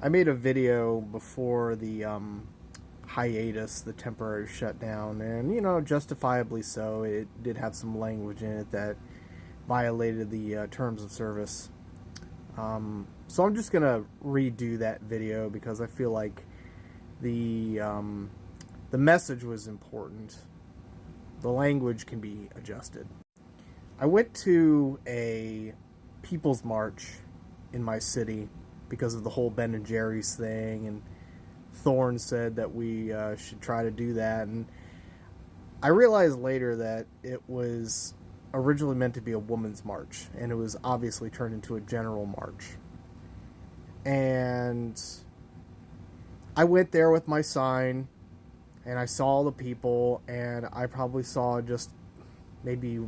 I made a video before the hiatus, the temporary shutdown, and justifiably so. It did have some language in it that violated the terms of service. So I'm just gonna redo that video because I feel like the the message was important. The language can be adjusted. I went to a People's March in my city because of the whole Ben and Jerry's thing, and Thorne said that we should try to do that. And I realized later that it was originally meant to be a woman's march, and it was obviously turned into a general march. And I went there with my sign, and I saw all the people, and I probably saw just maybe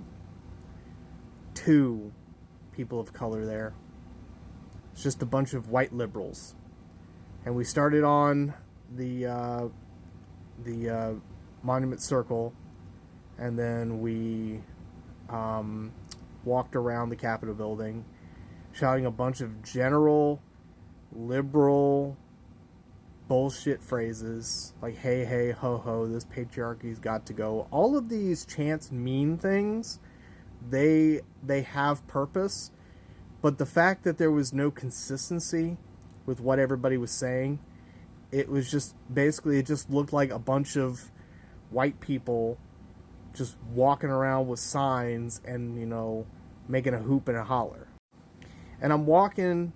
two people of color there. It's just a bunch of white liberals. And we started on the Monument Circle, and then we walked around the Capitol building, shouting a bunch of general liberal bullshit phrases like "hey, hey, ho, ho, this patriarchy's got to go." All of these chants mean things. They have purpose, but the fact that there was no consistency with what everybody was saying, it was just basically, it just looked like a bunch of white people just walking around with signs and making a hoop and a holler. And I'm walking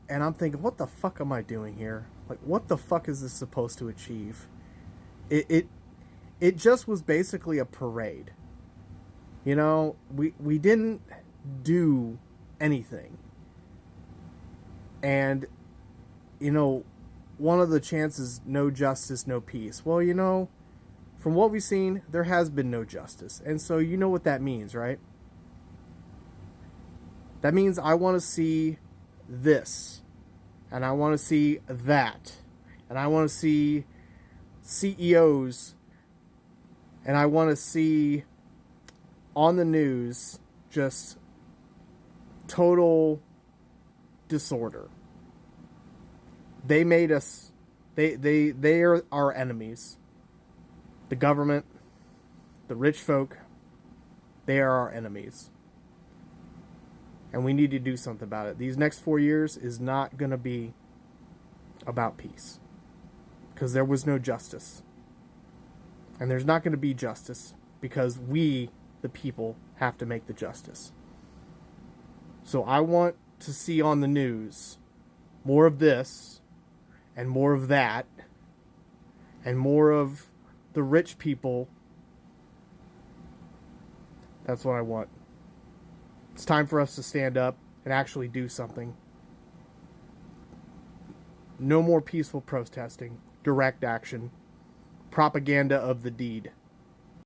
and I'm thinking, what the fuck am I doing here? Like, what the fuck is this supposed to achieve? It just was basically a parade. We didn't do anything. And one of the chances, no justice, no peace. Well, from what we've seen, there has been no justice. And so you know what that means, right? That means I want to see this, and I want to see that, and I want to see CEOs, and I want to see on the news just total disorder. They made us, they are our enemies. The government, the rich folk, they are our enemies. And we need to do something about it. These next 4 years is not going to be about peace, because there was no justice. And there's not going to be justice because we, the people, have to make the justice. So I want to see on the news more of this and more of that and more of the rich people. That's what I want. It's time for us to stand up and actually do something. No more peaceful protesting, direct action, propaganda of the deed.